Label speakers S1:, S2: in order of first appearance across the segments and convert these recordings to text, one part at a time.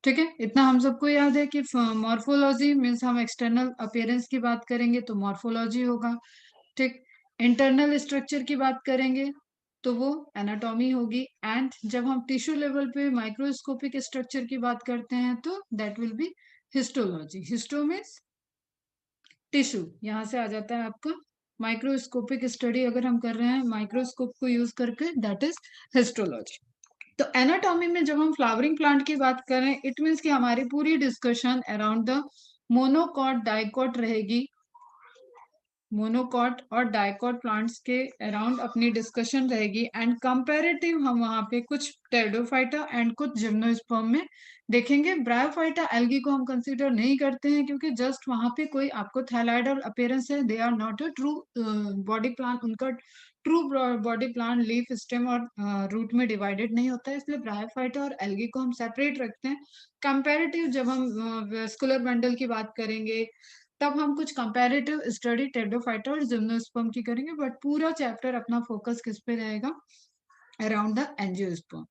S1: ठीक है, इतना हम सबको याद है कि मॉर्फोलॉजी मीन्स हम एक्सटर्नल अपीयरेंस की बात करेंगे तो मॉर्फोलॉजी होगा। ठीक, इंटरनल स्ट्रक्चर की बात करेंगे तो वो एनाटॉमी होगी। एंड जब हम टिश्यू लेवल पे माइक्रोस्कोपिक स्ट्रक्चर की बात करते हैं तो that will be histology. Histo means tissue, यहाँ से आ जाता है आपका माइक्रोस्कोपिक स्टडी अगर हम कर रहे हैं माइक्रोस्कोप को यूज करके, दैट इज हिस्टोलॉजी। तो एनाटॉमी में जब हम फ्लावरिंग प्लांट की बात करें, इट मीन्स कि हमारी पूरी discussion around the monocot dicot रहेगी। मोनोकॉट और डाइकॉट प्लांट्स के अराउंड अपनी डिस्कशन रहेगी। एंड कंपैरेटिव हम वहां पे कुछ टेरिडोफाइटा एंड कुछ जिम्नोस्पर्म में देखेंगे। ब्रायोफाइटा एल्गी को हम कंसीडर नहीं करते हैं क्योंकि जस्ट वहां पे कोई आपको थैलाइडल अपीयरेंस है, they are not a true body plan. उनका true body plan leaf stem और रूट में डिवाइडेड नहीं होता है, इसलिए ब्रायोफाइटा और एल्गी को हम सेपरेट रखते हैं। कंपैरेटिव जब हम वेस्कुलर बंडल की बात करेंगे तब हम कुछ कंपैरेटिव स्टडी टेरिडोफाइटा और जिम्नोस्पर्म की करेंगे, बट पूरा चैप्टर अपना फोकस किस पे रहेगा, अराउंड द एंजियोस्पर्म।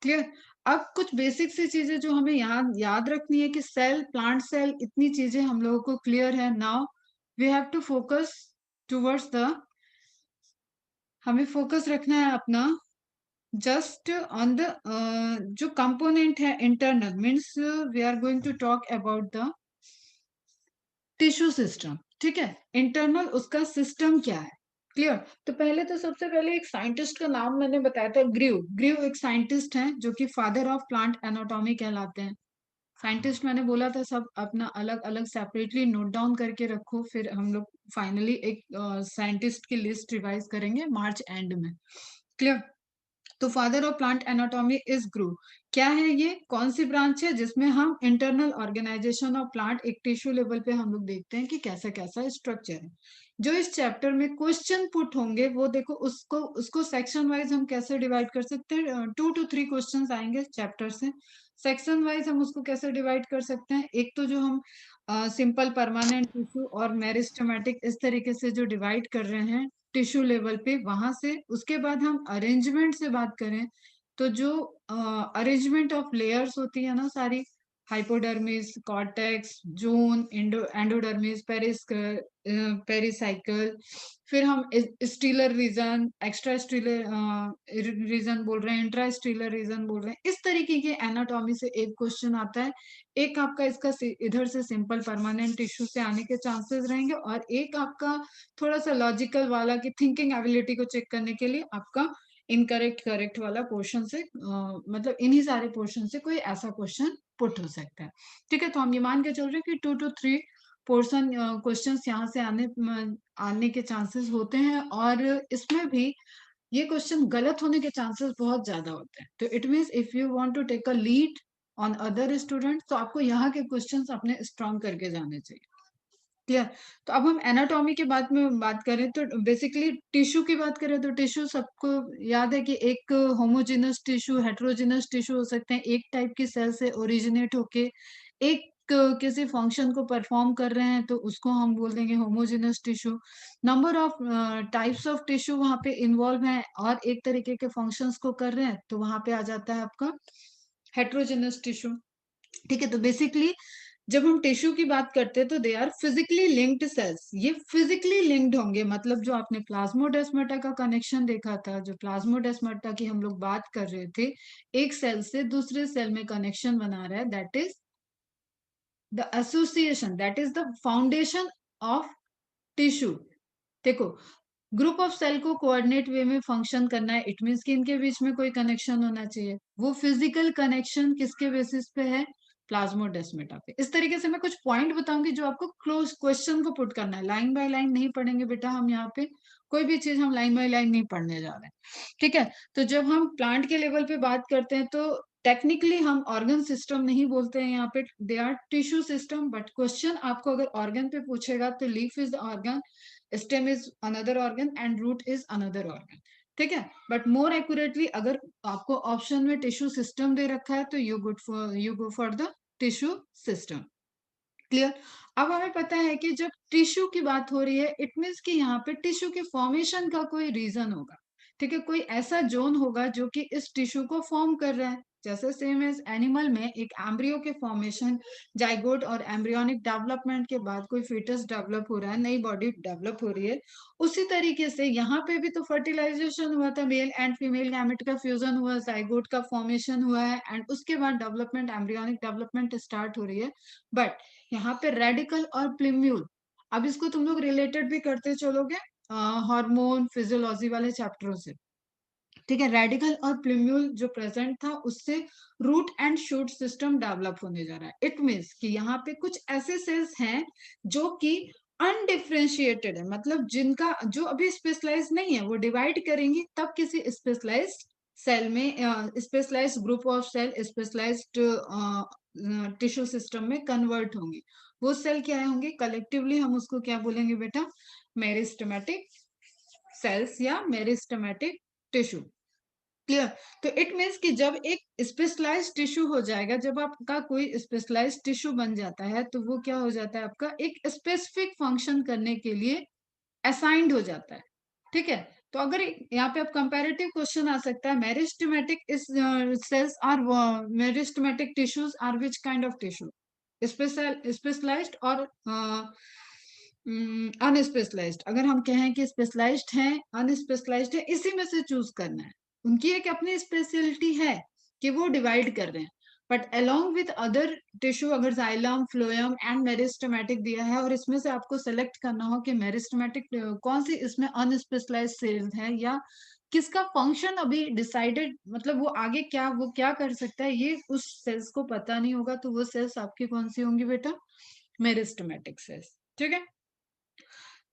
S1: क्लियर। अब कुछ बेसिक सी चीजें जो हमें याद रखनी है कि सेल, प्लांट सेल, इतनी चीजें हम लोगों को क्लियर है। Now we have to focus towards the, हमें फोकस रखना है अपना जस्ट ऑन द जो कंपोनेंट है internal, means we are going to talk about the tissue system. ठीक है, इंटरनल उसका सिस्टम क्या है। क्लियर। तो पहले तो सबसे पहले एक साइंटिस्ट का नाम मैंने बताया था, ग्रीव। ग्रीव एक साइंटिस्ट हैं जो कि फादर ऑफ प्लांट एनाटॉमी कहलाते हैं। साइंटिस्ट मैंने बोला था, सब अपना अलग अलग सेपरेटली नोट डाउन करके रखो, फिर हम लोग फाइनली एक साइंटिस्ट की लिस्ट रिवाइज करेंगे मार्च एंड में। क्लियर। तो father of plant anatomy is Grew. क्या है ये, कौन सी ब्रांच है जिसमें हम इंटरनल ऑर्गेनाइजेशन ऑफ प्लांट एक टिश्यू लेवल पे हम लोग देखते हैं कि कैसा कैसा स्ट्रक्चर है। जो इस चैप्टर में क्वेश्चन पुट होंगे वो देखो, उसको उसको सेक्शन वाइज हम कैसे डिवाइड कर सकते हैं। 2 to 3 क्वेश्चन आएंगे चैप्टर से। सेक्शन वाइज हम उसको कैसे डिवाइड कर सकते हैं, एक तो जो हम सिंपल परमानेंट टिश्यू और मेरिस्टेमेटिक इस तरीके से जो डिवाइड कर रहे हैं टिश्यू लेवल पे, वहां से उसके बाद हम अरेंजमेंट से बात करें तो जो अरेंजमेंट ऑफ लेयर्स होती है ना सारी, hypodermis, cortex, zone, endodermis, pericycle, फिर हम stelar region, extra stelar region बोल रहे हैं, इंट्रा स्टीलर रीजन बोल रहे हैं, इस तरीके के एनाटॉमी से एक क्वेश्चन आता है। एक आपका इसका इधर से सिंपल परमानेंट टिश्यू से आने के चांसेस रहेंगे, और एक आपका थोड़ा सा लॉजिकल वाला की थिंकिंग एबिलिटी को चेक करने के लिए आपका इनकरेक्ट करेक्ट वाला पोर्शन से मतलब इन्हीं सारे पोर्शन से कोई ऐसा क्वेश्चन पुट हो सकता है। ठीक है, तो हम ये मान के चल रहे हैं कि 2 to 3 पोर्शन क्वेश्चंस यहाँ से आने के चांसेस होते हैं, और इसमें भी ये क्वेश्चन गलत होने के चांसेस बहुत ज्यादा होते हैं। तो it means if you want to take a lead on other student तो आपको यहाँ के क्वेश्चंस अपने स्ट्रॉन्ग करके जाने चाहिए। क्लियर। तो अब हम एनाटॉमी के बात में बात करें तो बेसिकली टिश्यू की बात करें तो टिश्यू सबको याद है कि एक होमोजेनस टिश्यू, हेट्रोजेनस टिश्यू हो सकते हैं, एक टाइप की सेल से ओरिजिनेट होके एक किसी फंक्शन को परफॉर्म कर रहे हैं तो उसको हम बोल देंगे homogeneous tissue. Number of types of tissue वहां पे इन्वॉल्व हैं और एक तरीके के फंक्शंस को कर रहे हैं तो वहां पे आ जाता है आपका हेट्रोजेनस टिश्यू। ठीक है, तो बेसिकली जब हम टिश्यू की बात करते हैं तो they are physically linked cells. ये फिजिकली लिंक्ड होंगे, मतलब जो आपने प्लाज्मोडेस्माटा का कनेक्शन देखा था, जो प्लाज्मोडेस्माटा की हम लोग बात कर रहे थे, एक सेल से दूसरे सेल में कनेक्शन बना रहा है, that is the association, that is the foundation of tissue. देखो, ग्रुप ऑफ सेल को कोऑर्डिनेट वे में फंक्शन करना है, इट मीन्स कि इनके बीच में कोई कनेक्शन होना चाहिए। वो फिजिकल कनेक्शन किसके बेसिस पे है, प्लाज्मोडेस्माटा पे। इस तरीके से मैं कुछ पॉइंट बताऊंगी जो आपको क्लोज क्वेश्चन को पुट करना है, लाइन बाय लाइन नहीं पढ़ेंगे बेटा हम यहाँ पे, कोई भी चीज हम लाइन बाय लाइन नहीं पढ़ने जा रहे हैं। ठीक है, तो जब हम प्लांट के लेवल पे बात करते हैं तो टेक्निकली हम ऑर्गन सिस्टम नहीं बोलते हैं यहाँ पे, they are tissue system. But question आपको अगर ऑर्गन पे पूछेगा तो leaf is organ, stem is another organ and root is another organ. ठीक है, बट मोर एक्यूरेटली अगर आपको ऑप्शन में टिश्यू सिस्टम दे रखा है तो you go for the tissue system. Clear. अब हमें पता है कि जब टिश्यू की बात हो रही है इट मीन्स कि यहाँ पे टिश्यू के फॉर्मेशन का कोई रीजन होगा। ठीक है, कोई ऐसा जोन होगा जो कि इस टिश्यू को फॉर्म कर रहा है। जैसे सेम एज एनिमल में एक एम्ब्रियो के फॉर्मेशन, जाइगोट और एम्ब्रियोनिक डेवलपमेंट के बाद कोई फीटस डेवलप हो रहा है, नई बॉडी डेवलप हो रही है, उसी तरीके से यहाँ पे भी तो फर्टिलाइजेशन हुआ था, मेल एंड फीमेल गैमेट का फ्यूजन हुआ, जाइगोट का फॉर्मेशन हुआ है एंड उसके बाद डेवलपमेंट, एम्ब्रियोनिक डेवलपमेंट स्टार्ट हो रही है। बट यहाँ पे रेडिकल और प्लिम्यूल, अब इसको तुम लोग रिलेटेड भी करते चलोगे हार्मोन फिजियोलॉजी वाले चैप्टरों से। ठीक है, रेडिकल और प्लिम्यूल जो प्रेजेंट था उससे root and shoot system develop होने जा रहा है। इट मीन्स कि यहाँ पे कुछ ऐसे सेल्स हैं जो कि अनडिफ्रेंशिएटेड है, मतलब जिनका जो अभी स्पेशलाइज नहीं है, वो डिवाइड करेंगी तब किसी स्पेशलाइज्ड सेल में, specialised group of cell specialised tissue system में कन्वर्ट होंगी। वो सेल क्या होंगे, कलेक्टिवली हम उसको क्या बोलेंगे बेटा, मेरिस्टेमेटिक सेल्स या मेरिस्टेमेटिक टिश्यू। क्लियर। तो इट मीन्स कि जब एक स्पेशलाइज्ड टिश्यू हो जाएगा, जब आपका कोई स्पेशलाइज्ड टिश्यू बन जाता है तो वो क्या हो जाता है, आपका एक स्पेसिफिक फंक्शन करने के लिए असाइंड हो जाता है। ठीक है, तो अगर यहाँ पे अब कंपैरेटिव क्वेश्चन आ सकता है, meristematic is cells are meristematic tissues are which kind of tissue, specialised और अनस्पेशलाइज्ड। अगर हम कहें कि स्पेशलाइज्ड है अनस्पेशलाइज्ड है, इसी में से चूज करना है। उनकी एक अपनी स्पेशलिटी है कि वो डिवाइड कर रहे हैं, but along with other tissue अगर जाइलम फ्लोएम एंड मेरिस्टेमेटिक दिया है और इसमें से आपको सेलेक्ट करना हो कि मेरिस्टेमेटिक कौन सी इसमें अनस्पेशलाइज्ड सेल है या किसका फंक्शन अभी डिसाइडेड, मतलब वो आगे क्या वो क्या कर सकता है, ये उस सेल्स को पता नहीं होगा, तो वो सेल्स आपकी कौन सी होंगी बेटा, मेरिस्टेमेटिक सेल्स। ठीक है,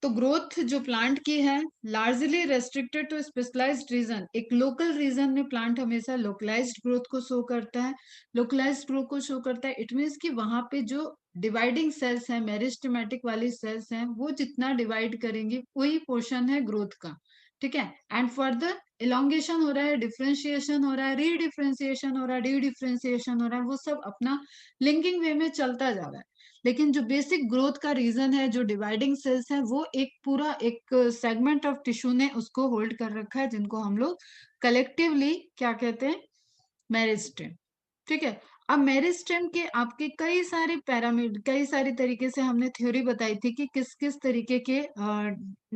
S1: तो ग्रोथ जो प्लांट की है largely restricted to specialised region, एक लोकल रीजन में प्लांट हमेशा लोकलाइज्ड ग्रोथ को शो करता है, लोकलाइज्ड ग्रोथ को शो करता है। इट मीन्स कि वहां पे जो डिवाइडिंग सेल्स हैं, मेरिस्टेमेटिक वाली सेल्स हैं, वो जितना डिवाइड करेंगी वही पोर्शन है ग्रोथ का। ठीक है, एंड फर्दर इलोंगेशन हो रहा है, डिफ्रेंशिएशन हो रहा है, रीडिफ्रेंशिएशन हो रहा है, डी डिफ्रेंशिएशन हो रहा है, वो सब अपना लिंकिंग वे में चलता जा रहा है। लेकिन जो बेसिक ग्रोथ का रीजन है, जो डिवाइडिंग सेल्स है, वो एक पूरा एक सेगमेंट ऑफ टिश्यू ने उसको होल्ड कर रखा है, जिनको हम लोग कलेक्टिवली क्या कहते हैं, मेरिस्टेम। ठीक है, अब मेरिस्टेम के आपके कई सारे पैरामीटर, कई सारी तरीके से हमने थ्योरी बताई थी कि किस किस तरीके के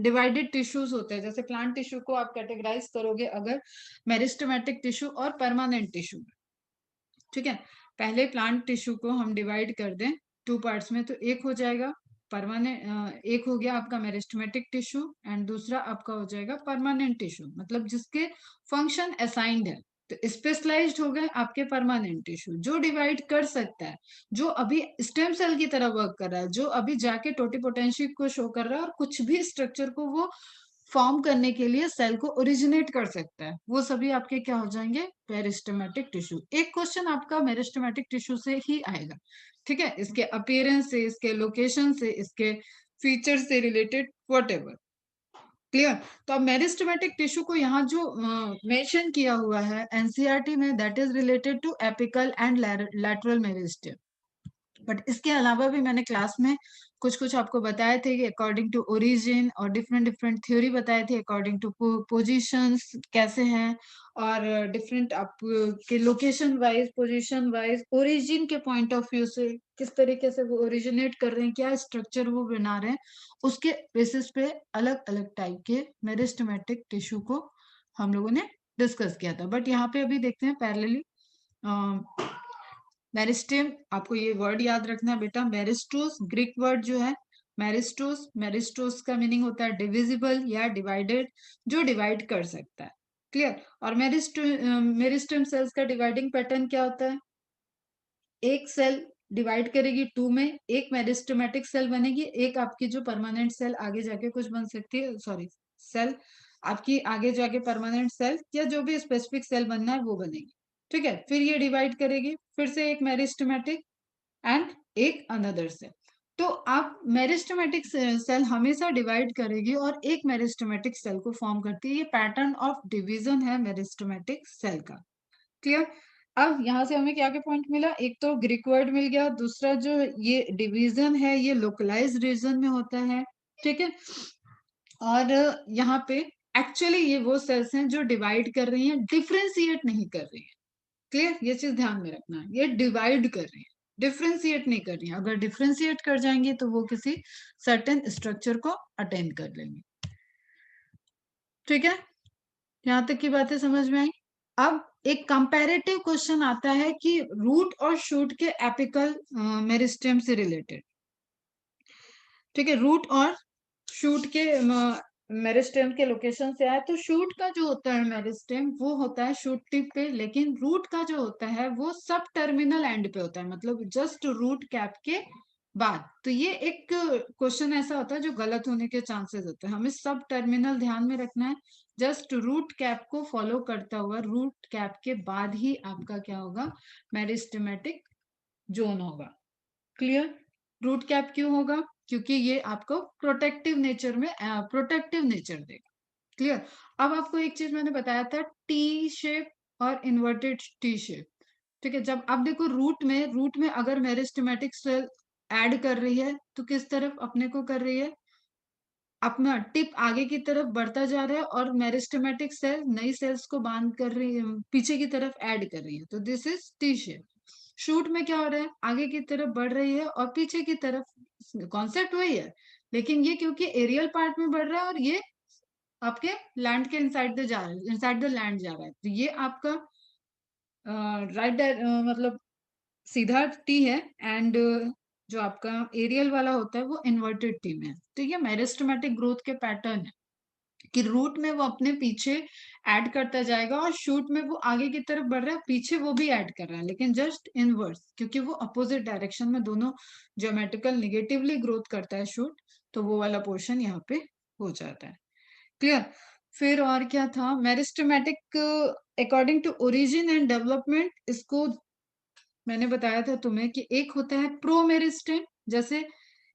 S1: डिवाइडेड टिश्यूज होते हैं। जैसे प्लांट टिश्यू को आप कैटेगराइज करोगे अगर मेरिस्टेमेटिक टिश्यू और परमानेंट टिश्यू। ठीक है, पहले प्लांट टिश्यू को हम डिवाइड कर दें टू पार्ट्स में, तो एक हो जाएगा परमानेंट, एक हो गया आपका मेरिस्टेमेटिक टिश्यू एंड दूसरा आपका हो जाएगा परमानेंट टिश्यू, मतलब जिसके फंक्शन असाइंड है। तो स्पेशलाइज्ड हो गए आपके परमानेंट टिश्यू, जो डिवाइड कर सकता है, जो अभी स्टेम सेल की तरह वर्क कर रहा है, जो अभी जाके टोटिपोटेंशियल को शो कर रहा है और कुछ भी स्ट्रक्चर को वो फॉर्म करने के लिए सेल को ओरिजिनेट कर सकता है, वो सभी आपके क्या हो जाएंगे, मेरिस्टेमेटिक टिश्यू। एक क्वेश्चन आपका मेरिस्टेमेटिक टिश्यू से ही आएगा। ठीक है, इसके अपीयरेंस से, इसके लोकेशन से, इसके फीचर से रिलेटेड वट एवर। क्लियर। तो अब मेरिस्टेमेटिक टिश्यू को यहाँ जो मेंशन किया हुआ है एनसीईआरटी में, that is related to apical and lateral meristem. But इसके अलावा भी मैंने क्लास में कुछ कुछ आपको बताए थे कि अकॉर्डिंग टू ओरिजिन और डिफरेंट डिफरेंट थ्योरी बताए थे, अकॉर्डिंग टू पोजीशंस कैसे हैं और डिफरेंट आप के location wise, position wise, origin के पॉइंट ऑफ व्यू से किस तरीके से वो ओरिजिनेट कर रहे हैं, क्या स्ट्रक्चर वो बना रहे हैं, उसके बेसिस पे अलग अलग टाइप के मेरिस्टेमेटिक टिश्यू को हम लोगों ने डिस्कस किया था। बट यहाँ पे अभी देखते हैं पैरेलली मेरिस्टेम, आपको ये वर्ड याद रखना है बेटा, मेरिस्टोस ग्रीक वर्ड जो है मेरिस्टोस, मेरिस्टोस का मीनिंग होता है डिविजिबल या डिवाइडेड, जो डिवाइड कर सकता है। क्लियर। और मेरिस्टेम सेल्स का डिवाइडिंग पैटर्न क्या होता है, एक सेल डिवाइड करेगी टू में, एक मेरिस्टेमेटिक सेल बनेगी, एक आपकी जो परमानेंट सेल आगे जाके कुछ बन सकती है, सॉरी सेल आपकी आगे जाके परमानेंट सेल या जो भी स्पेसिफिक सेल बनना है वो बनेगी। ठीक है, फिर ये डिवाइड करेगी, फिर से एक मेरिस्टेमेटिक एंड एक अनदर सेल। तो आप मेरिस्टेमेटिक सेल हमेशा डिवाइड करेगी और एक मेरिस्टेमेटिक सेल को फॉर्म करती है, ये पैटर्न ऑफ डिवीजन है मेरिस्टेमेटिक सेल का। क्लियर। अब यहाँ से हमें क्या क्या पॉइंट मिला, एक तो ग्रीक वर्ड मिल गया, दूसरा जो ये डिवीजन है ये लोकलाइज रीजन में होता है। ठीक है, और यहाँ पे एक्चुअली ये वो सेल्स हैं जो डिवाइड कर रही हैं, डिफ्रेंशिएट नहीं कर रही हैं। क्लियर? ये चीज ध्यान में रखना है, ये डिवाइड कर रही है, डिफ्रेंशिएट नहीं कर रही है। अगर डिफ्रेंशिएट कर जाएंगे तो वो किसी सर्टेन स्ट्रक्चर को अटेंड कर लेंगे। ठीक है, यहाँ तक की बातें समझ में आई। अब एक कंपैरेटिव क्वेश्चन आता है कि रूट और शूट के एपिकल मेरिस्टेम से रिलेटेड। ठीक है, रूट और शूट के मेरिस्टेम के लोकेशन से आया, तो शूट का जो होता है मेरिस्टेम वो होता है शूट टिप पे, लेकिन रूट का जो होता है वो सब टर्मिनल एंड पे होता है, मतलब जस्ट रूट कैप के बाद। तो ये एक क्वेश्चन ऐसा होता है जो गलत होने के चांसेस होते हैं, हमें सब टर्मिनल ध्यान में रखना है। जस्ट रूट कैप को फॉलो करता हुआ रूट कैप के बाद ही आपका क्या होगा, मेरिस्टेमेटिक जोन होगा। क्लियर? रूट कैप क्यों होगा? क्योंकि ये आपको प्रोटेक्टिव नेचर में प्रोटेक्टिव नेचर देगा। क्लियर? अब आपको एक चीज मैंने बताया था, टी शेप और इन्वर्टेड टी शेप। ठीक है, जब आप देखो रूट में अगर मेरिस्टेमेटिक सेल ऐड कर रही है तो किस तरफ अपने को कर रही है, अपना टिप आगे की तरफ बढ़ता जा रहा है और मेरिस्टेमेटिक सेल नई सेल्स को बांध कर रही है, पीछे की तरफ ऐड कर रही है, तो this is T shape. Shoot में क्या हो रहा है, आगे की तरफ बढ़ रही है और पीछे की तरफ, कॉन्सेप्ट वही है, लेकिन ये क्योंकि एरियल पार्ट में बढ़ रहा है और ये आपके लैंड के इनसाइड द जा रहा है, इनसाइड द लैंड जा रहा है, तो ये आपका राइट मतलब सीधा टी है, एंड जो आपका एरियल वाला होता है वो इन्वर्टेड टी में है। तो ये मेरिस्टेमेटिक ग्रोथ के पैटर्न है कि रूट में वो अपने पीछे ऐड करता जाएगा और शूट में वो आगे की तरफ बढ़ रहा है, पीछे वो भी ऐड कर रहा है, लेकिन जस्ट इनवर्स, क्योंकि वो अपोजिट डायरेक्शन में दोनों ज्योमेट्रिकल निगेटिवली ग्रोथ करता है शूट, तो वो वाला पोर्शन यहाँ पे हो जाता है। क्लियर? फिर और क्या था, meristematic according to origin and development, इसको मैंने बताया था तुम्हें कि एक होता है प्रो मेरिस्टेम, जैसे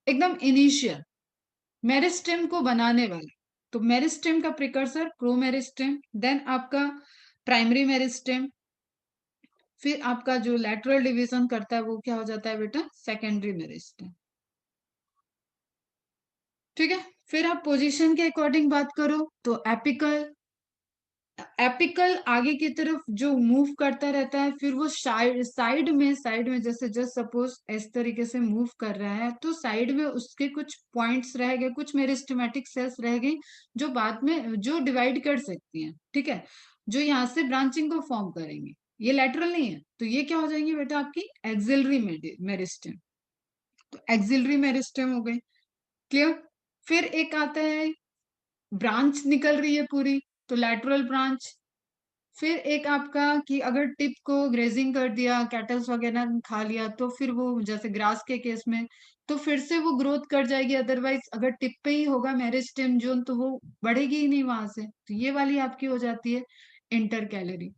S1: एकदम इनिशियल मेरिस्टेम को बनाने वाला, तो मेरिस्टेम का प्रिकर्सर प्रो मेरिस्टेम, देन आपका प्राइमरी मेरिस्टेम, फिर आपका जो लैटरल डिवीजन करता है वो क्या हो जाता है बेटा, सेकेंडरी मेरिस्टेम। ठीक है, फिर आप पोजीशन के अकॉर्डिंग बात करो तो एपिकल, एपिकल आगे की तरफ जो मूव करता रहता है, फिर वो साइड में जैसे जस्ट सपोज इस तरीके से मूव कर रहा है, तो साइड में उसके कुछ पॉइंट्स रह गए, कुछ मेरिस्टेमेटिक सेल्स रह गई जो बाद में जो डिवाइड कर सकती हैं। ठीक है, जो यहाँ से ब्रांचिंग को फॉर्म करेंगे, ये लेटरल नहीं है, तो ये क्या हो जाएंगे बेटा, आपकी एक्सिलरी मेरिस्टेम। तो एक्सिलरी मेरिस्टेम हो गई। क्लियर? फिर एक आता है ब्रांच निकल रही है पूरी, तो लैटरल ब्रांच। फिर एक आपका कि अगर टिप को ग्रेजिंग कर दिया, कैटल्स वगैरह खा लिया, तो फिर वो जैसे ग्रास के केस में, तो फिर से वो ग्रोथ कर जाएगी, अदरवाइज अगर टिप पे ही होगा मेरिस्टेम जोन तो वो बढ़ेगी ही नहीं वहां से, तो ये वाली आपकी हो जाती है इंटर कैलोरी।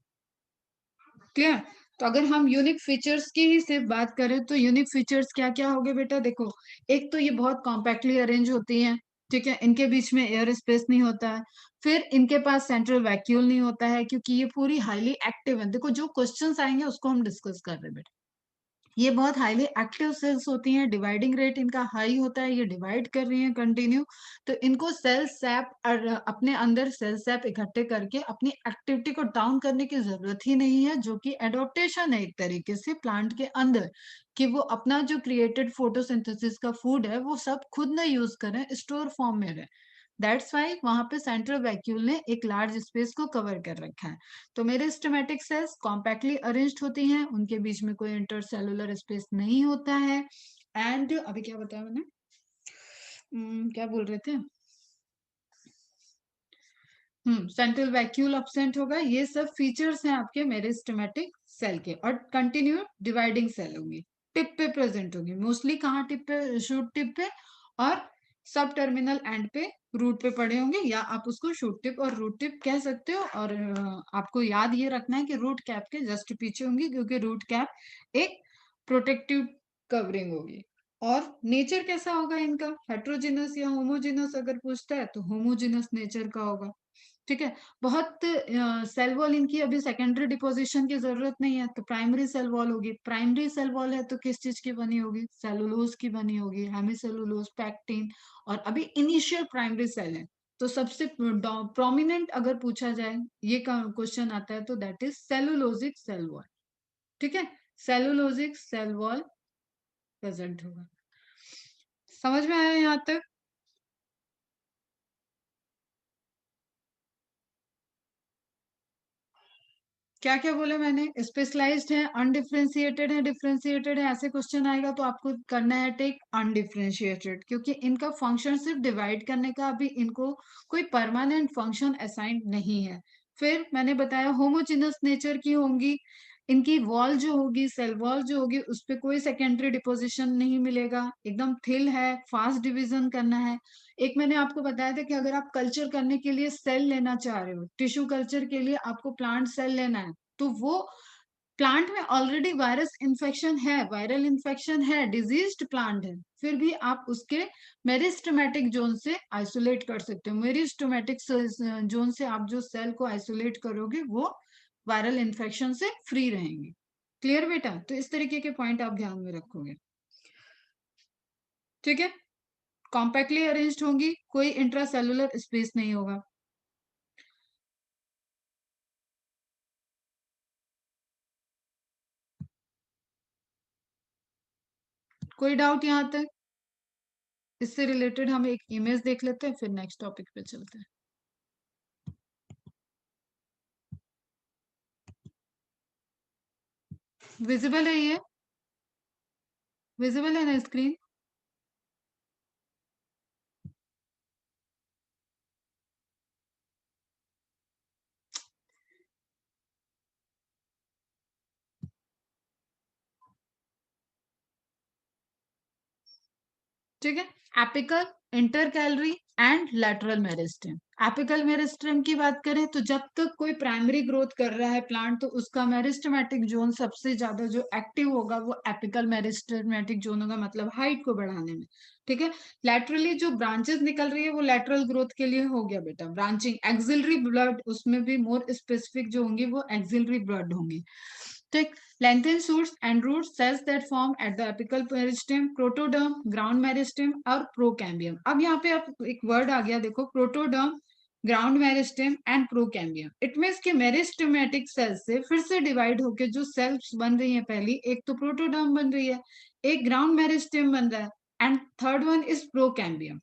S1: क्लियर? तो अगर हम यूनिक फीचर्स की ही सिर्फ बात करें तो यूनिक फीचर्स क्या क्या हो गए बेटा, देखो, एक तो ये बहुत कॉम्पैक्टली अरेंज होती हैं। ठीक है, इनके बीच में एयर स्पेस नहीं होता है। फिर इनके पास सेंट्रल वैक्यूल नहीं होता है, क्योंकि ये पूरी हाईली एक्टिव है। देखो, जो क्वेश्चंस आएंगे उसको हम डिस्कस कर रहे हैं बेटा, ये बहुत हाईली एक्टिव सेल्स होती हैं, डिवाइडिंग रेट इनका हाई होता है, ये डिवाइड कर रही हैं कंटिन्यू, तो इनको सेल सैप और अपने अंदर सेल सैप इकट्ठे करके अपनी एक्टिविटी को डाउन करने की जरूरत ही नहीं है, जो कि एडोप्टेशन है एक तरीके से प्लांट के अंदर, कि वो अपना जो क्रिएटेड फोटोसिंथेसिस का फूड है वो सब खुद ना यूज करें, स्टोर फॉर्म में रहे। दैट्स वाई वहां पे सेंट्रल वैक्यूल ने एक लार्ज स्पेस को कवर कर रखा है। तो मेरे स्टेमेटिक सेल्स कॉम्पैक्टली अरेंज्ड होती हैं, उनके बीच में कोई इंटरसेलुलर स्पेस नहीं होता है। एंड अभी क्या बताया मैंने, क्या बोल रहे थे, सेंट्रल वैक्यूल अब्सेंट होगा, ये सब फीचर्स हैं आपके मेरिस्टेमेटिक सेल के। और कंटिन्यू डिवाइडिंग सेल होंगी, टिप पे प्रेजेंट होंगी, मोस्टली कहाँ टिप पे, शूट टिप पे, और सब टर्मिनल एंड पे रूट पे पड़े होंगे, या आप उसको शूट टिप और रूट टिप कह सकते हो। और आपको याद ये रखना है कि रूट कैप के जस्ट पीछे होंगी, क्योंकि रूट कैप एक प्रोटेक्टिव कवरिंग होगी। और नेचर कैसा होगा इनका, हेट्रोजिनस या होमोजिनस अगर पूछता है तो होमोजिनस नेचर का होगा। ठीक है, बहुत सेल वॉल इनकी अभी सेकेंडरी डिपोजिशन की जरूरत नहीं है, तो प्राइमरी सेल वॉल होगी। प्राइमरी सेल वॉल है तो किस चीज की बनी होगी, सेलुलोज की बनी होगी, हेमिसेलुलोज, पैक्टिन। और अभी इनिशियल प्राइमरी सेल है, तो सबसे प्रोमिनेंट अगर पूछा जाए, ये क्वेश्चन आता है, तो that is cellulosic cell wall. ठीक है, सेलुलोजिक सेल वॉल प्रेजेंट होगा। समझ में आया यहाँ तक? क्या क्या बोला मैंने? स्पेशलाइज्ड है, अनडिफरेंशिएटेड है, डिफरेंशिएटेड है, ऐसे क्वेश्चन आएगा तो आपको करना है टेक अनडिफरेंशिएटेड, क्योंकि इनका फंक्शन सिर्फ डिवाइड करने का, अभी इनको कोई परमानेंट फंक्शन असाइन नहीं है। फिर मैंने बताया होमोजिनस नेचर की होंगी, इनकी वॉल जो होगी, सेल वॉल जो होगी, उस पे कोई सेकेंडरी डिपोजिशन नहीं मिलेगा, एकदम थिल है, फास्ट डिवीजन करना है। एक मैंने आपको बताया था कि अगर आप कल्चर करने के लिए सेल लेना चाह रहे हो, टिश्यू कल्चर के लिए आपको प्लांट सेल लेना है, तो वो प्लांट में ऑलरेडी वायरस इन्फेक्शन है, वायरल इन्फेक्शन है, डिजीज्ड प्लांट है, फिर भी आप उसके मेरिस्टेमेटिक जोन से आइसोलेट कर सकते हो। मेरिस्टेमेटिक जोन से आप जो सेल को आइसोलेट करोगे वो वायरल इन्फेक्शन से फ्री रहेंगे। क्लियर बेटा? तो इस तरीके के पॉइंट आप ध्यान में रखोगे। ठीक है, कॉम्पैक्टली अरेंज्ड होंगी, कोई इंट्रासेलुलर स्पेस नहीं होगा। कोई डाउट यहाँ तक? इससे रिलेटेड हम एक इमेज देख लेते हैं, फिर नेक्स्ट टॉपिक पे चलते हैं। विजिबल है ये? विजिबल है ना स्क्रीन? ठीक है, apical, intercalary and lateral meristem. Apical meristem की बात करें तो जब तक कोई प्राइमरी ग्रोथ कर रहा है प्लांट, तो उसका मेरिस्टेमेटिक जोन सबसे ज्यादा जो एक्टिव होगा वो एपिकल मेरिस्टेमेटिक जोन होगा, मतलब हाइट को बढ़ाने में। ठीक है, लैटरली जो ब्रांचेस निकल रही है वो लैटरल ग्रोथ के लिए हो गया बेटा, ब्रांचिंग। एक्सिलरी ब्लड, उसमें भी मोर स्पेसिफिक जो होंगी वो एक्सिलरी ब्लड होंगी। ठीक, lengthened shoots and root cells that form at the apical meristem, protoderm, ground meristem और प्रोकैम्बियम। अब यहाँ पे आप एक वर्ड आ गया देखो, protoderm, ground meristem and procambium. It means कि मेरिस्टेमेटिक सेल से फिर से डिवाइड होके जो सेल्स बन रही है, पहली एक तो प्रोटोडर्म बन रही है, एक ग्राउंड मेरिस्टेम बन रहा है, and third one is procambium.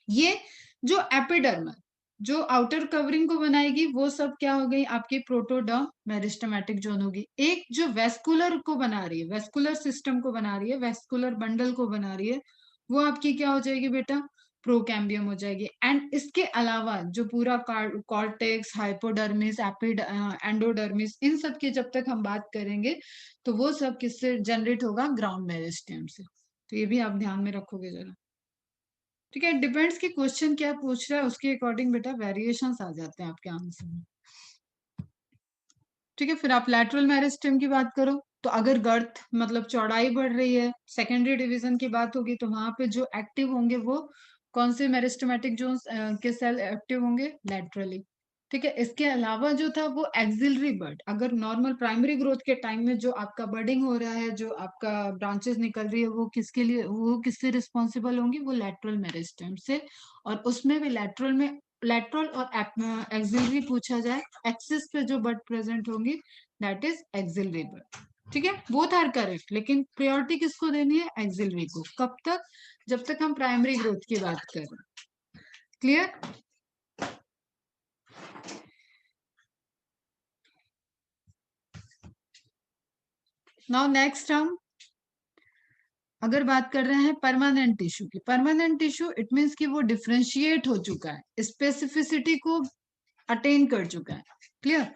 S1: ये जो एपिडर्मल, जो आउटर कवरिंग को बनाएगी, वो सब क्या हो गई आपकी प्रोटोडर्म मेरिस्टेमेटिक जोन होगी। एक जो वेस्कुलर को बना रही है, वेस्कुलर सिस्टम को बना रही है, वेस्कुलर बंडल को बना रही है, वो आपकी क्या हो जाएगी बेटा? प्रोकैम्बियम हो जाएगी। एंड इसके अलावा जो पूरा कॉर्टेक्स, हाइपोडर्मिस, एपिड एंडोडर्मिस, इन सब की जब तक हम बात करेंगे तो वो सब किससे जनरेट होगा? ग्राउंड मेरिस्टेम से। तो ये भी आप ध्यान में रखोगे जरा। ठीक है, डिपेंड्स कि क्वेश्चन क्या पूछ रहा है, उसके अकॉर्डिंग बेटा वेरिएशंस आ जाते हैं आपके आंसर में। ठीक है, फिर आप लैटरल मेरिस्टेम की बात करो तो अगर गर्थ मतलब चौड़ाई बढ़ रही है, सेकेंडरी डिवीजन की बात होगी, तो वहां पे जो एक्टिव होंगे वो कौन से मेरिस्टेमेटिक जोन के सेल एक्टिव होंगे? लैटरली। ठीक है, इसके अलावा जो था वो एक्सिलरी बर्ड, अगर नॉर्मल प्राइमरी ग्रोथ के टाइम में जो आपका बर्डिंग हो रहा है, जो आपका ब्रांचेस निकल रही है, वो किसके लिए, वो किससे रिस्पॉन्सिबल होंगी? वो लैटरल मेरिस्टेम से। और उसमें भी लैटरल में लैटरल और एक्सिलरी पूछा जाए, एक्सिस पे जो बर्ड प्रेजेंट होंगी दैट इज एक्सिलरी बर्ड। ठीक है, बोथ आर करेक्ट, लेकिन प्रायोरिटी किसको देनी है? एक्सिलरी को। कब तक? जब तक हम प्राइमरी ग्रोथ की बात करें। क्लियर? नाउ नेक्स्ट हम अगर बात कर रहे हैं परमानेंट टिश्यू की। परमानेंट टिश्यू इट मीन्स कि वो डिफ्रेंशिएट हो चुका है, स्पेसिफिसिटी को अटेन कर चुका है। क्लियर?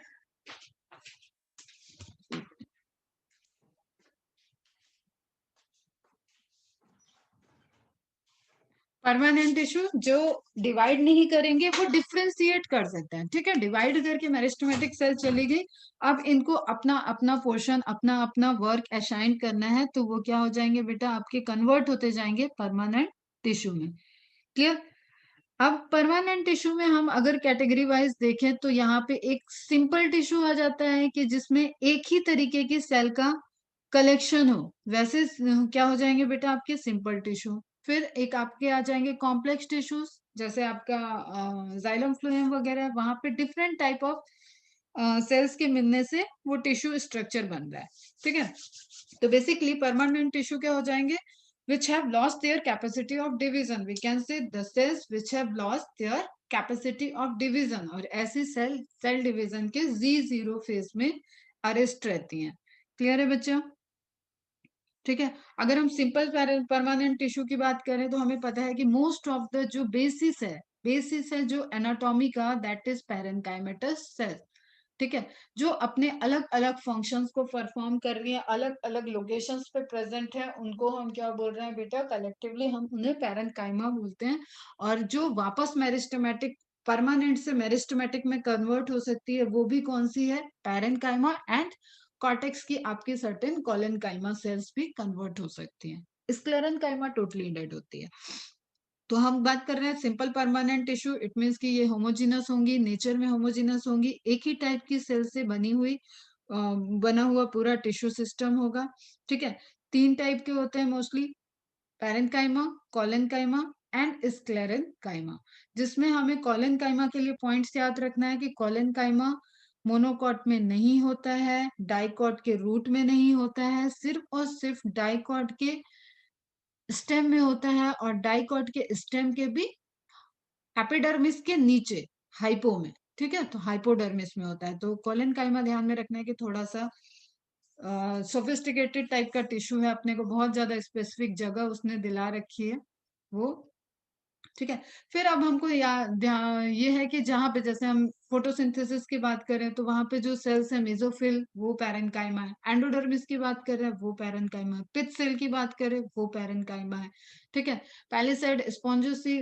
S1: परमानेंट टिश्यू जो डिवाइड नहीं करेंगे वो डिफ्रेंशिएट कर सकते हैं। ठीक है, डिवाइड करके मेरिस्टेमेटिक सेल चली गई, अब इनको अपना अपना पोर्शन, अपना अपना वर्क असाइन करना है, तो वो क्या हो जाएंगे बेटा? आपके कन्वर्ट होते जाएंगे परमानेंट टिश्यू में। क्लियर? अब परमानेंट टिश्यू में हम अगर कैटेगरी वाइज देखें तो यहाँ पे एक सिंपल टिश्यू आ जाता है कि जिसमें एक ही तरीके की सेल का कलेक्शन हो, वैसे क्या हो जाएंगे बेटा? आपके सिंपल टिश्यू। फिर एक आपके आ जाएंगे कॉम्प्लेक्स टिश्यूज, जैसे आपका जाइलम फ्लोएम वगैरह, वहां पे डिफरेंट टाइप ऑफ सेल्स के मिलने से वो टिश्यू स्ट्रक्चर बन रहा है, ठीक है। तो बेसिकली परमानेंट टिश्यू क्या हो जाएंगे, which have lost their capacity of division, we can say the cells which have lost their capacity of division, और ऐसी सेल डिवीजन के Z0 फेज में अरेस्ट रहती हैं। क्लियर है बच्चा, ठीक है। अगर हम सिंपल परमानेंट टिश्यू की बात करें तो हमें पता है कि मोस्ट ऑफ द जो बेसिस है जो एनाटॉमी का, दैट इज पैरेन्काइमेटस सेल, ठीक है। जो अपने अलग अलग फंक्शंस को परफॉर्म कर रही है, अलग अलग लोकेशंस पे प्रेजेंट है, उनको हम क्या बोल रहे हैं बेटा, कलेक्टिवली हम उन्हें पैरेन्काइमा बोलते हैं। और जो वापस मेरिस्टेमेटिक, परमानेंट से मेरिस्टेमेटिक में कन्वर्ट हो सकती है, वो भी कौन सी है, पैरेन्काइमा। एंड कॉर्टेक्स की आपकी सर्टेन कोलेनकाइमा सेल्स भी कन्वर्ट हो सकती हैं। स्क्लेरेनकाइमा टोटली डेड होती है। तो हम बात कर रहे हैं simple permanent tissue, it means कि ये होमोजीनस होंगी, नेचर में होमोजीनस होंगी, एक ही टाइप की सेल से बनी हुई बना हुआ पूरा टिश्यू सिस्टम होगा, ठीक है। 3 टाइप के होते हैं mostly, parenchyma, collenchyma and sclerenchyma. जिसमें हमें कोलेनकाइमा के लिए पॉइंट्स याद रखना है कि कोलेनकाइमा मोनोकॉट में नहीं होता है, डाइकॉट के रूट में नहीं होता है, सिर्फ और सिर्फ डाइकॉट के स्टेम में होता है, और डाइकॉट के स्टेम के भी एपिडर्मिस के नीचे, हाइपो में, ठीक है। तो हाइपोडर्मिस में होता है। तो कोलेनकाइमा ध्यान में रखना है कि थोड़ा सा सोफिस्टिकेटेड टाइप का टिश्यू है, अपने को बहुत ज्यादा स्पेसिफिक जगह उसने दिला रखी है वो, ठीक है। फिर अब हमको ये है कि जहां पे जैसे हम फोटोसिंथेसिस की बात करें तो वहां पे जो सेल्स है मेसोफिल, वो पैरेन्काइमा है। एंडोडर्मिस की बात करें वो पैरेन्काइमा है। पिथ सेल की बात करें वो पैरेन्काइमा है, ठीक है। पैलिसेड, स्पॉन्जोसी,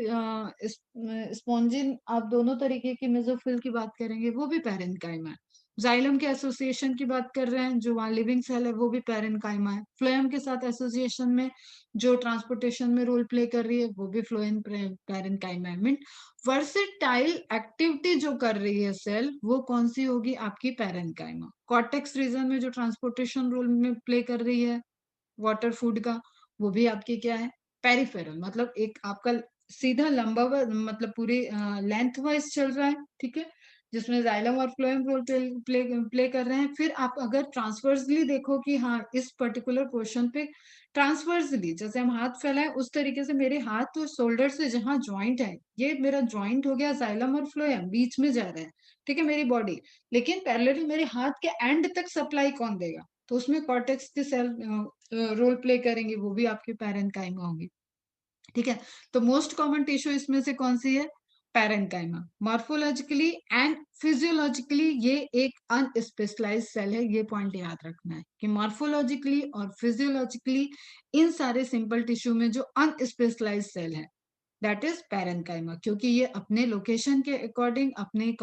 S1: स्पॉन्जिन, आप दोनों तरीके की मेसोफिल की बात करेंगे वो भी पैरेन्काइमा है। जाइलम के एसोसिएशन की बात कर रहे हैं, जो वहां लिविंग सेल है वो भी पैरेन्काइमा है। फ्लोएम के साथ एसोसिएशन में जो ट्रांसपोर्टेशन में रोल प्ले कर रही है वो भी फ्लोएम पैरेन्काइमा है। मीन वर्सेटाइल एक्टिविटी जो कर रही है सेल, वो कौन सी होगी, आपकी पैरेन्काइमा। कॉर्टेक्स रीजन में जो ट्रांसपोर्टेशन रोल में प्ले कर रही है वाटर फूड का, वो भी आपकी क्या है, पेरिफेरल, मतलब एक आपका सीधा लंबा मतलब पूरी लेंथ वाइज चल रहा है, ठीक है। जिसमें जाइलम और फ्लोएम रोल प्ले कर रहे हैं। फिर आप अगर ट्रांसवर्सली देखो कि हाँ इस पर्टिकुलर पोर्शन पे ट्रांसवर्सली, जैसे हम हाथ फैलाएं उस तरीके से मेरे हाथ और शोल्डर से जहां ज्वाइंट है, ये मेरा ज्वाइंट हो गया जाइलम और फ्लोएम, बीच में जा रहा है, ठीक है, मेरी बॉडी। लेकिन पैरेलली मेरे हाथ के एंड तक सप्लाई कौन देगा, तो उसमें कॉर्टेक्स के सेल रोल प्ले करेंगे, वो भी आपके पैरेन्काइमा होंगी, ठीक है। तो मोस्ट कॉमन टिश्यू इसमें से कौन सी है, पैरेन्काइमा। मॉर्फोलॉजिकली एंड फिजियोलॉजिकली ये एक अनस्पेशलाइज्ड सेल है, ये पॉइंट याद रखना है कि मॉर्फोलॉजिकली और फिजियोलॉजिकली इन सारे सिंपल टिश्यू में जो अनस्पेशलाइज्ड सेल है, दैट इज पैरेन्काइमा, क्योंकि ये अपने लोकेशन के अकॉर्डिंग, अपने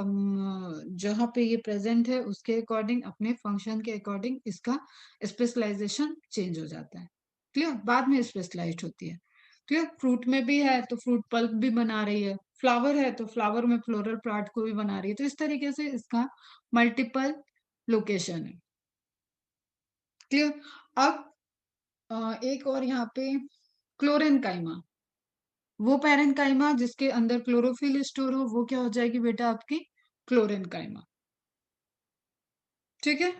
S1: जहां पे ये प्रेजेंट है उसके अकॉर्डिंग, अपने फंक्शन के अकॉर्डिंग इसका स्पेशलाइजेशन चेंज हो जाता है। क्लियर, बाद में स्पेशलाइज्ड होती है। क्लियर, फ्रूट में भी है तो फ्रूट पल्प भी बना रही है, फ्लावर है तो फ्लावर में फ्लोरल पार्ट को भी बना रही है। तो इस तरीके से इसका मल्टीपल लोकेशन है। क्लियर। अब एक और यहाँ पे क्लोरेनकाइमा, वो पैरेन्काइमा जिसके अंदर क्लोरोफिल स्टोर हो, वो क्या हो जाएगी बेटा, आपकी क्लोरेनकाइमा, ठीक है।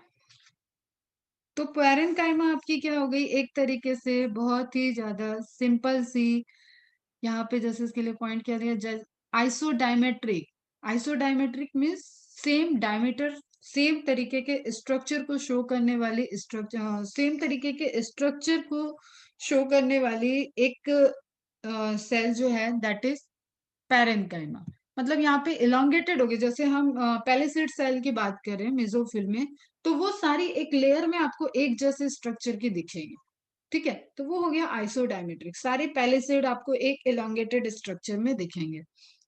S1: तो पैरेन्काइमा आपकी क्या हो गई, एक तरीके से बहुत ही ज्यादा सिंपल सी, यहाँ पे जैसे इसके लिए पॉइंट क्या दिया, isodiametric. Isodiametric means same diameter, same तरीके के स्ट्रक्चर को शो करने वाली स्ट्रक्चर, सेम तरीके के स्ट्रक्चर को शो करने वाली एक सेल जो है, दैट इज पैरेन्काइमा। मतलब यहाँ पे इलोंगेटेड होगी, जैसे हम पैलिसेड सेल की बात करें मेसोफिल में, तो वो सारी एक लेयर में आपको एक जैसे स्ट्रक्चर की दिखेगी, ठीक है। तो वो हो गया आइसोडायमेट्रिक, सारे पैलिसेड आपको एक इलोंगेटेड स्ट्रक्चर में दिखेंगे।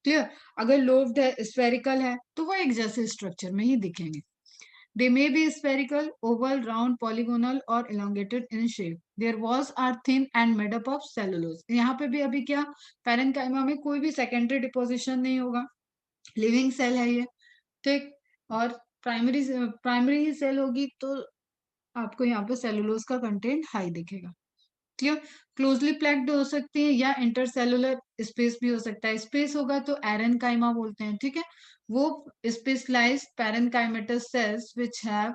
S1: क्लियर। अगर लोब्ड है, स्फेरिकल है, तो वो एक जैसे स्ट्रक्चर में ही दिखेंगे। They may be spherical, oval, round, polygonal or elongated in shape. Their walls are thin and made up of cellulose. यहाँ पे भी अभी क्या, पैरेन्काइमा में कोई भी सेकेंडरी डिपोजिशन नहीं होगा, लिविंग सेल है ये, ठीक। और प्राइमरी प्राइमरी ही सेल होगी तो आपको यहाँ पे सेलुलोज का कंटेंट हाई दिखेगा। क्लियर। क्लोजली पैक्ड हो सकती है या इंटरसेलुलर स्पेस भी हो सकता है, स्पेस होगा तो एरेन्काइमा बोलते हैं, ठीक है। वो specialised parenchymatous cells which have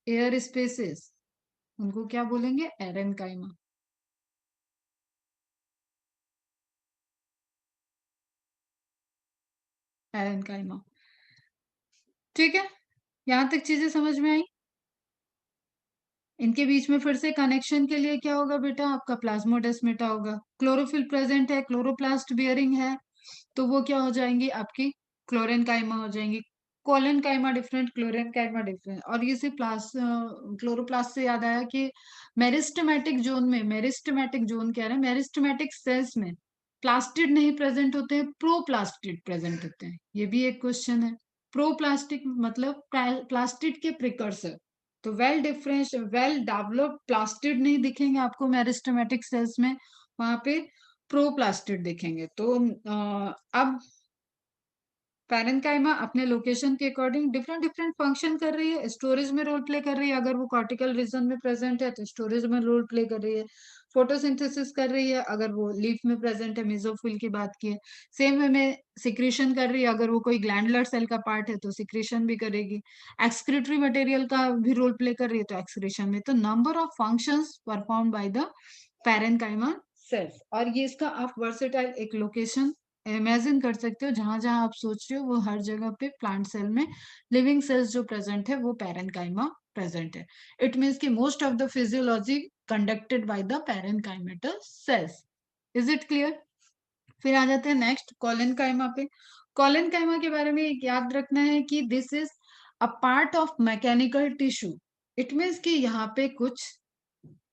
S1: air spaces, उनको क्या बोलेंगे? एरेनकाइमा। एरेनकाइमा। ठीक है, यहां तक चीजें समझ में आई। इनके बीच में फिर से कनेक्शन के लिए क्या होगा बेटा? आपका प्लाज्मोडेस्माटा होगा। क्लोरोफिल प्रेजेंट है, क्लोरोप्लास्ट बियरिंग है, तो वो क्या हो जाएंगी? आपकी क्लोरेनकाइमा हो जाएंगी। Collenchyma different, chlorenchyma different. और ये सिर्फ क्लोरोप्लास्ट से याद आया कि मेरिस्टेमेटिक जोन कह रहे हैं, मेरिस्टेमेटिक सेल्स में प्लास्टिड नहीं प्रेजेंट होते हैं, प्रोप्लास्टिड प्रेजेंट होते हैं। ये भी एक क्वेश्चन है। प्रोप्लास्टिक मतलब प्लास्टिड के प्रिकर्सर। तो वेल डेवलप्ड प्लास्टिड नहीं दिखेंगे आपको मेरिस्टेमेटिक सेल्स में, वहां पे प्रोप्लास्टिड दिखेंगे। तो अब पैरेन्काइमा अपने लोकेशन के अकॉर्डिंग डिफरेंट डिफरेंट फंक्शन कर रही है। स्टोरेज में रोल प्ले कर रही है, अगर वो कॉर्टिकल रीजन में प्रेजेंट है तो स्टोरेज में रोल प्ले कर रही है। फोटोसिंथेसिस कर रही है, अगर वो लीफ में प्रेजेंट है, मेसोफिल की बात की है। सेम वे में सिक्रीशन कर रही है, अगर वो कोई ग्लैंडुलर सेल का पार्ट है तो सिक्रीशन भी करेगी। एक्सक्रीटरी मटेरियल का भी रोल प्ले कर रही है तो एक्सक्रीशन में। तो number of functions perform by the parenchyma sales. और ये इसका आप वर्सेटाइल एक लोकेशन इमेजिन कर सकते हो, जहां जहां आप सोच रहे हो वो हर जगह पे प्लांट सेल में लिविंग सेल्स जो प्रेजेंट है वो पैरेन्काइमा प्रेजेंट है। इट मीन्स कि most of the physiology conducted by the parenchymatal cells. Is it clear? फिर आ जाते हैं नेक्स्ट कोलेनकाइमा पे। कोलेनकाइमा के बारे में एक याद रखना है कि this is a part of mechanical tissue. It means कि यहाँ पे कुछ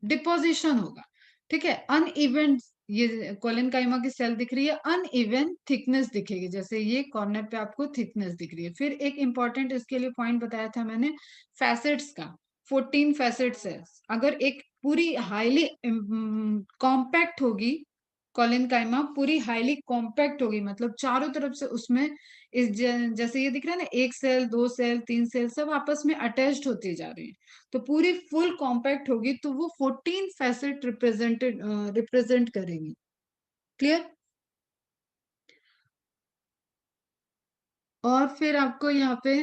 S1: डिपोजिशन होगा। ठीक है, अनइवन, ये कोलेनकाइमा की सेल दिख रही है, अनइवन थिकनेस दिखेगी, जैसे ये कॉर्नर पे आपको थिकनेस दिख रही है। फिर एक इंपॉर्टेंट इसके लिए पॉइंट बताया था मैंने, फैसेट्स का। 14 फैसेट्स है। अगर एक पूरी हाईली कॉम्पैक्ट होगी, कोलेनकाइमा पूरी हाईली कॉम्पैक्ट होगी, मतलब चारों तरफ से उसमें जैसे ये दिख रहा है ना, एक सेल, दो सेल, तीन सेल, सब आपस में अटैच्ड होती जा रही है, तो पूरी फुल कॉम्पैक्ट होगी, तो वो 14 फैसेट रिप्रेजेंट करेगी। क्लियर? और फिर आपको यहाँ पे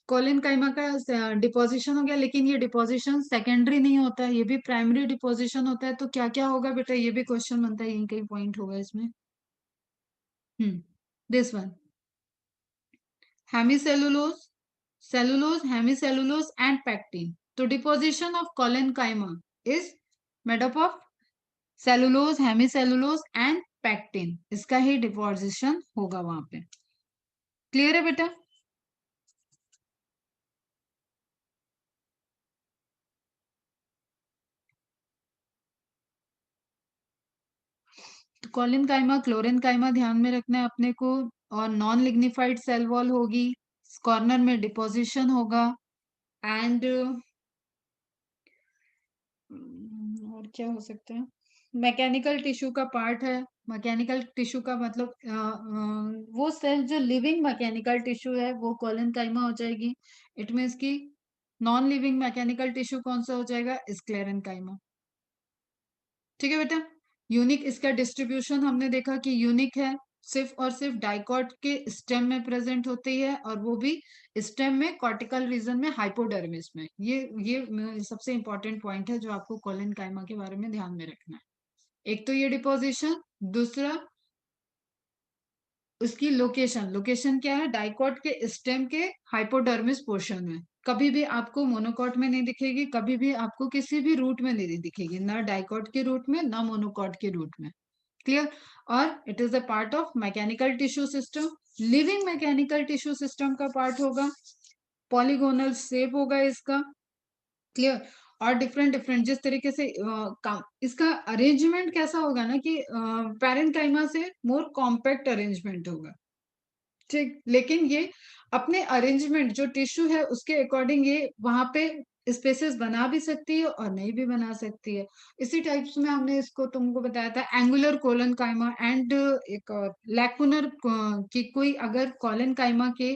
S1: कोलेनकाइमा का डिपोजिशन हो गया, लेकिन ये डिपोजिशन सेकेंडरी नहीं होता है, ये भी प्राइमरी डिपोजिशन होता है। तो क्या क्या होगा बेटा? ये भी क्वेश्चन बनता है, यही कई पॉइंट होगा इसमें। This one, hemicellulose, cellulose, hemicellulose and pectin. तो deposition of collenchyma is made up of cellulose, hemicellulose and pectin, इसका ही डिपोजिशन होगा वहां पे। क्लियर है बेटा? तो कॉलिन काइमा, क्लोरिन काइमा ध्यान में रखना है अपने को। और नॉन लिग्निफाइड सेल वॉल होगी, कॉर्नर में डिपोजिशन होगा, एंड और क्या हो सकता है? मैकेनिकल टिश्यू का पार्ट है। मैकेनिकल टिश्यू का मतलब वो सेल जो लिविंग मैकेनिकल टिश्यू है वो कॉलिन काइमा हो जाएगी। इट मीन्स की नॉन लिविंग मैकेनिकल टिश्यू कौन सा हो जाएगा? स्क्लेरन काइमा। ठीक है बेटा? यूनिक इसका डिस्ट्रीब्यूशन हमने देखा कि यूनिक है, सिर्फ और सिर्फ डाइकॉट के स्टेम में प्रेजेंट होती है, और वो भी स्टेम में कॉर्टिकल रीजन में, हाइपोडर्मिस में। ये सबसे इंपॉर्टेंट पॉइंट है जो आपको कोलेन काइमा के बारे में ध्यान में रखना है। एक तो ये डिपोजिशन, दूसरा उसकी लोकेशन। लोकेशन क्या है? डाइकॉट के स्टेम के हाइपोडर्मिस पोर्शन में। कभी भी आपको मोनोकॉट में नहीं दिखेगी, कभी भी आपको किसी भी रूट में नहीं दिखेगी, ना डाइकॉट के रूट में ना मोनोकॉट के रूट में। क्लियर? और it is a part of mechanical tissue system, living mechanical tissue system का पार्ट होगा, पॉलीगोनल शेप होगा इसका। क्लियर? और डिफरेंट डिफरेंट जिस तरीके से इसका अरेंजमेंट कैसा होगा ना कि पैरेन्काइमा से मोर कॉम्पैक्ट अरेंजमेंट होगा। ठीक, लेकिन ये अपने अरेंजमेंट जो टिश्यू है उसके अकॉर्डिंग ये वहां पे स्पेसेस बना भी सकती है और नहीं भी बना सकती है। इसी टाइप्स में हमने इसको तुमको बताया था, एंगुलर कोलन काइमा एंड एक लैकुनर, कि कोई अगर कोलन काइमा के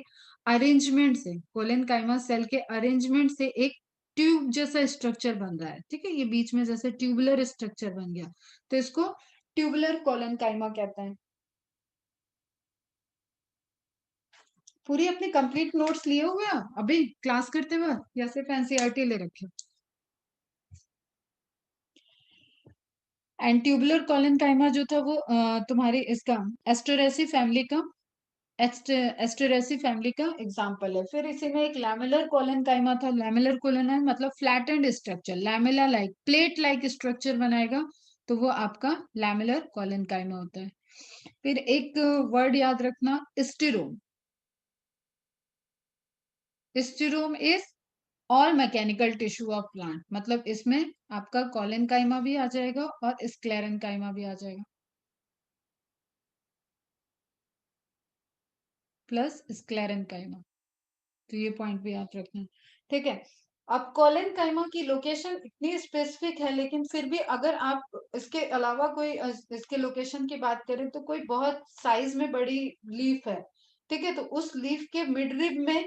S1: अरेंजमेंट से, कोलन काइमा सेल के अरेंजमेंट से एक ट्यूब जैसा स्ट्रक्चर बन रहा है, ठीक है, ये बीच में जैसे ट्यूबुलर स्ट्रक्चर बन गया, तो इसको ट्यूबुलर कोलन काइमा कहते हैं। पूरी अपनी कंप्लीट नोट्स लिए हुए हो अभी क्लास करते हुए या सिर्फ एनसीईआरटी ले रखे हो? एंट्यूबुलर कॉलेनकाइमा जो था वो तुम्हारी इसका एस्टेरेसी फैमिली का एस्टेरेसी फैमिली का एग्जाम्पल है। फिर इसी में एक लैमेलर कोलेनकाइमा था। लैमेलर कोलेन मतलब flattened structure, lamella like plate like structure बनाएगा, तो वो आपका लैमेलर कोलेनकाइमा होता है। फिर एक वर्ड याद रखना, stereome. Stereome is all mechanical tissue of plant, मतलब इसमें आपका कोलेनकाइमा भी आ जाएगा और स्क्लेरेनकाइमा भी आ जाएगा, प्लस स्क्लेरेनकाइमा। तो ये पॉइंट भी याद रखना है, ठीक है। अब कोलेनकाइमा की लोकेशन इतनी स्पेसिफिक है, लेकिन फिर भी अगर आप इसके अलावा कोई इसके लोकेशन की बात करें तो कोई बहुत साइज में बड़ी लीफ है, ठीक है, तो उस लीफ के मिड रिब में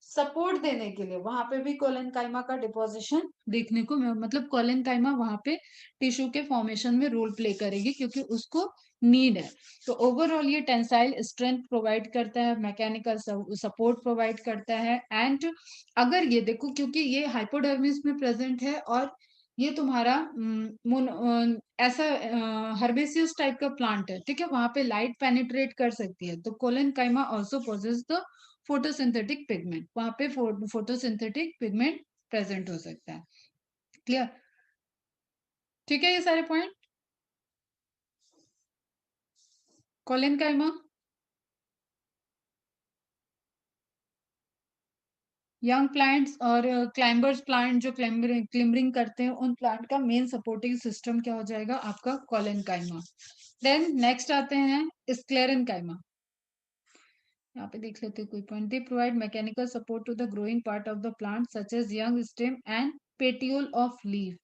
S1: सपोर्ट देने के लिए वहां पे भी कोलेनकाइमा का डिपोजिशन देखने को मतलब कोलेनकाइमा वहां पे टिश्यू के फॉर्मेशन में रोल प्ले करेगी क्योंकि उसको नीड है। तो ओवरऑल ये टेंसाइल स्ट्रेंथ प्रोवाइड करता है, मैकेनिकल सपोर्ट प्रोवाइड करता है। एंड अगर ये देखो, क्योंकि ये हाइपोडर्मिस में प्रेजेंट है और ये तुम्हारा ऐसा हर्बेसियस टाइप का प्लांट है, ठीक है, वहां पे लाइट पेनिट्रेट कर सकती है, तो collenchyma also possess the photosynthetic pigment, वहां पे फोटोसिंथेटिक पिगमेंट प्रेजेंट हो सकता है। क्लियर? ठीक है, ये सारे पॉइंट। कोलेनकाइमा यंग प्लांट्स और क्लाइंबर्स प्लांट जो क्लिम्बरिंग करते हैं, उन प्लांट का मेन सपोर्टिंग सिस्टम क्या हो जाएगा? आपका कोलेनकाइमा। देन नेक्स्ट आते हैं स्क्लेरेनकाइमा। यहाँ पे देख लेते हैं कोई point. They provide mechanical support to the growing part of the plant such as young stem and petiole of leaf.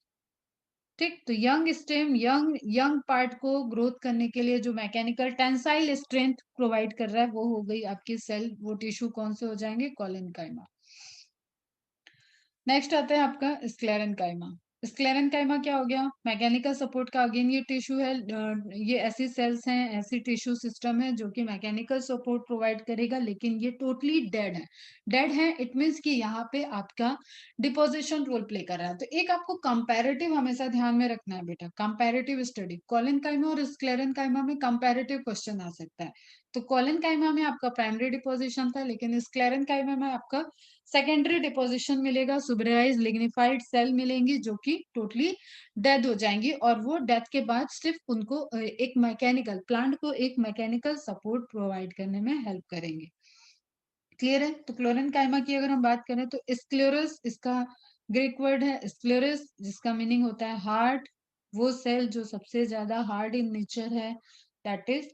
S1: ठीक, तो young stem, young young part को ग्रोथ करने के लिए जो मैकेनिकल टेंसाइल स्ट्रेंथ प्रोवाइड कर रहा है वो हो गई आपकी सेल, वो टिश्यू कौन से हो जाएंगे? कोलेनकाइमा। नेक्स्ट आता है आपका स्क्लेरेनकाइमा। स्क्लेरेनकाइमा क्या हो गया? मैकेनिकल सपोर्ट का अगेन ये टिश्यू है, ये ऐसी सेल्स हैं, ऐसी टिश्यू सिस्टम है जो कि मैकेनिकल सपोर्ट प्रोवाइड करेगा, लेकिन ये टोटली डेड है। डेड है इट मीन्स कि यहाँ पे आपका डिपोजिशन रोल प्ले कर रहा है। तो एक आपको कंपैरेटिव हमेशा ध्यान में रखना है बेटा, कंपैरेटिव स्टडी। कोलेनकाइमा और स्क्लेरेनकाइमा में कंपैरेटिव क्वेश्चन आ सकता है। तो कोलेनकाइमा में आपका प्राइमरी डिपोजिशन था, लेकिन स्क्लेरेनकाइमा में आपका सेकेंडरी डिपोजिशन मिलेगा, सुबराइज लिग्निफाइड सेल मिलेंगी जो कि टोटली डेथ हो जाएंगी, और वो डेथ के बाद सिर्फ उनको एक मैकेनिकल प्लांट को एक मैकेनिकल सपोर्ट प्रोवाइड करने में हेल्प करेंगे। क्लियर है? तो क्लोरेनकाइमा की अगर हम बात करें तो स्क्लेरोस इसका ग्रीक वर्ड है, स्क्लेरोस जिसका मीनिंग होता है हार्ट। वो सेल जो सबसे ज्यादा हार्ड इन नेचर है, that is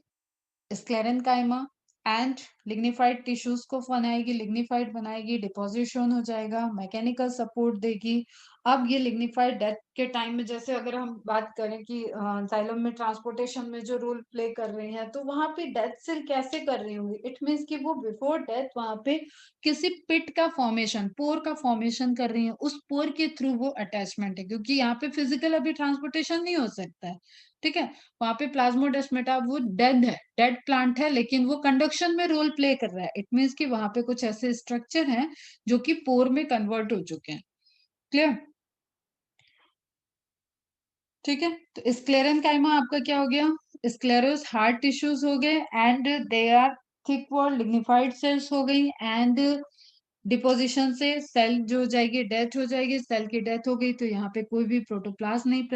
S1: sclerenchyma. And lignified tissues को बनाएगी, लिग्निफाइड बनाएगी, डिपोजिशन हो जाएगा, मैकेनिकल सपोर्ट देगी। अब ये लिग्निफाइड डेथ के टाइम में, जैसे अगर हम बात करें कि जाइलम में ट्रांसपोर्टेशन में जो रोल प्ले कर रही हैं, तो वहां पे डेथ सेल कैसे कर रही होंगी? इट मीन्स कि वो बिफोर डेथ वहां पे किसी पिट का फॉर्मेशन, पोर का फॉर्मेशन कर रही है, उस पोर के थ्रू वो अटैचमेंट है, क्योंकि यहाँ पे फिजिकल अभी ट्रांसपोर्टेशन नहीं हो सकता है, ठीक है। वहां पे प्लाज्मोडेस्माटा वो डेड है, डेड प्लांट है, लेकिन वो कंडक्शन में रोल प्ले कर रहा है। इट मीन्स कि वहां पे कुछ ऐसे स्ट्रक्चर हैं जो कि पोर में कन्वर्ट हो चुके हैं। क्लियर? ठीक है, तो स्क्लेरेनकाइमा आपका क्या हो गया? स्क्लेरोस हार्ड टिश्यूज हो गए, and they are thick wall lignified cells हो गई, एंड डिपोजिशन से सेल जो हो जाएगी, डेथ हो जाएगी, सेल की डेथ हो गई, तो यहाँ पे कोई भी प्रोटोप्लास्ट नहीं